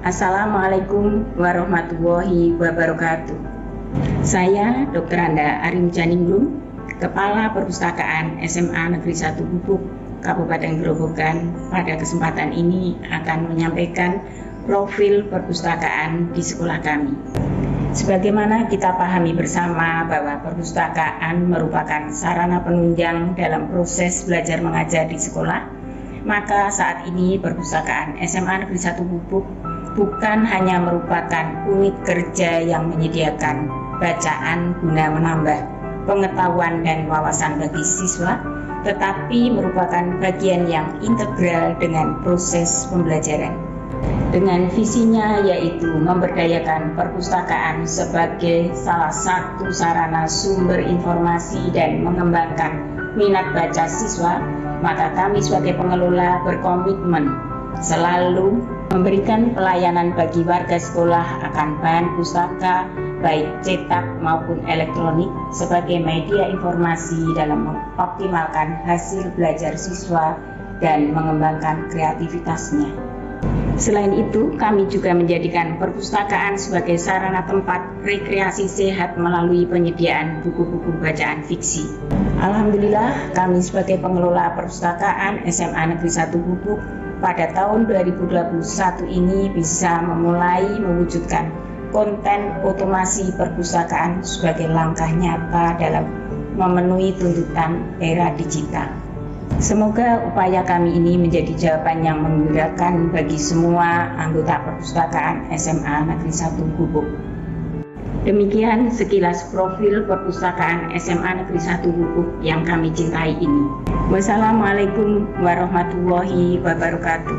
Assalamualaikum warahmatullahi wabarakatuh. Saya Dr. Anda Arim Janinglum, Kepala Perpustakaan SMA Negeri 1 Gubuk, Kabupaten Grobogan. Pada kesempatan ini akan menyampaikan profil perpustakaan di sekolah kami. Sebagaimana kita pahami bersama bahwa perpustakaan merupakan sarana penunjang dalam proses belajar mengajar di sekolah, maka saat ini perpustakaan SMA Negeri 1 Gubuk bukan hanya merupakan unit kerja yang menyediakan bacaan guna menambah pengetahuan dan wawasan bagi siswa, tetapi merupakan bagian yang integral dengan proses pembelajaran. Dengan visinya yaitu memberdayakan perpustakaan sebagai salah satu sarana sumber informasi dan mengembangkan minat baca siswa, maka kami sebagai pengelola berkomitmen selalu memberikan pelayanan bagi warga sekolah akan bahan pustaka baik cetak maupun elektronik sebagai media informasi dalam mengoptimalkan hasil belajar siswa dan mengembangkan kreativitasnya. Selain itu, kami juga menjadikan perpustakaan sebagai sarana tempat rekreasi sehat melalui penyediaan buku-buku bacaan fiksi. Alhamdulillah, kami sebagai pengelola perpustakaan SMA Negeri 1 Gubuk pada tahun 2021 ini bisa memulai mewujudkan konten otomasi perpustakaan sebagai langkah nyata dalam memenuhi tuntutan era digital. Semoga upaya kami ini menjadi jawaban yang menggembirakan bagi semua anggota perpustakaan SMA Negeri 1 Gubuk. Demikian sekilas profil perpustakaan SMA Negeri 1 Gubuk yang kami cintai ini. Wassalamualaikum warahmatullahi wabarakatuh.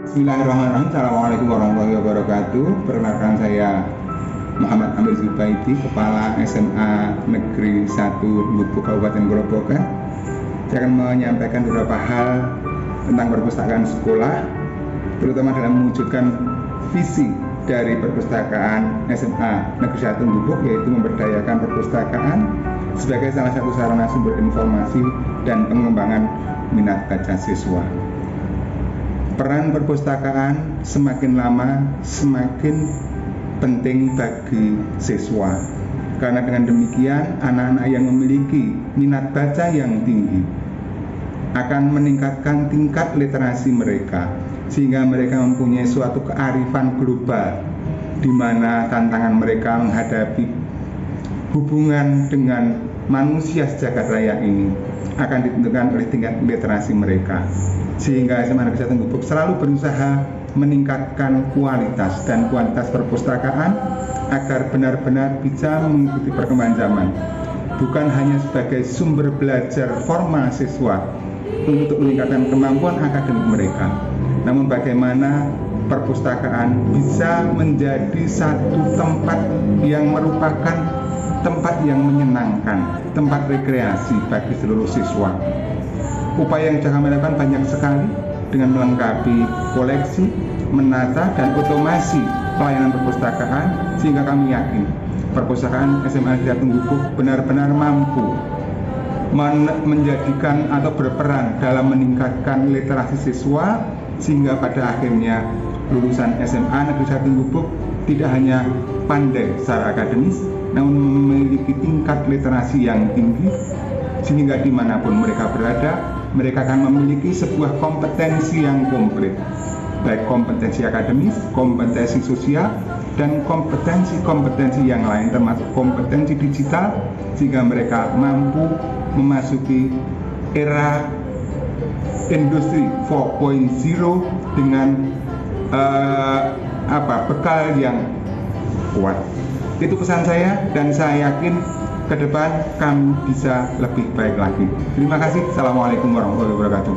Bismillahirrahmanirrahim. Assalamualaikum warahmatullahi wabarakatuh. Perkenalkan saya Muhammad Amir Zubaidi, Kepala SMA Negeri 1 Gubuk Kabupaten Grobogan. Saya akan menyampaikan beberapa hal tentang perpustakaan sekolah, terutama dalam mewujudkan visi dari perpustakaan SMA Negeri 1 Gubuk, yaitu memberdayakan perpustakaan sebagai salah satu sarana sumber informasi dan pengembangan minat baca siswa. Peran perpustakaan semakin lama semakin penting bagi siswa, karena dengan demikian anak-anak yang memiliki minat baca yang tinggi akan meningkatkan tingkat literasi mereka, sehingga mereka mempunyai suatu kearifan global di mana tantangan mereka menghadapi hubungan dengan manusia sejagat raya ini akan ditentukan oleh tingkat literasi mereka, sehingga SMA Negeri 1 Gubuk selalu berusaha meningkatkan kualitas dan kuantitas perpustakaan agar benar-benar bisa mengikuti perkembangan zaman, bukan hanya sebagai sumber belajar formal siswa untuk meningkatkan kemampuan akademik mereka, namun bagaimana perpustakaan bisa menjadi satu tempat yang merupakan tempat yang menyenangkan, tempat rekreasi bagi seluruh siswa. Upaya yang sudah kami lakukan banyak sekali dengan melengkapi koleksi, menata dan otomasi pelayanan perpustakaan, sehingga kami yakin perpustakaan SMA Negeri 1 Gubuk benar-benar mampu menjadikan atau berperan dalam meningkatkan literasi siswa, sehingga pada akhirnya lulusan SMA Negeri 1 Gubuk tidak hanya pandai secara akademis, namun memiliki tingkat literasi yang tinggi, sehingga dimanapun mereka berada, mereka akan memiliki sebuah kompetensi yang komplit, baik kompetensi akademis, kompetensi sosial, dan kompetensi-kompetensi yang lain, termasuk kompetensi digital, sehingga mereka mampu memasuki era industri 4.0 dengan bekal yang kuat. Itu pesan saya, dan saya yakin ke depan kami bisa lebih baik lagi. Terima kasih. Assalamualaikum warahmatullahi wabarakatuh.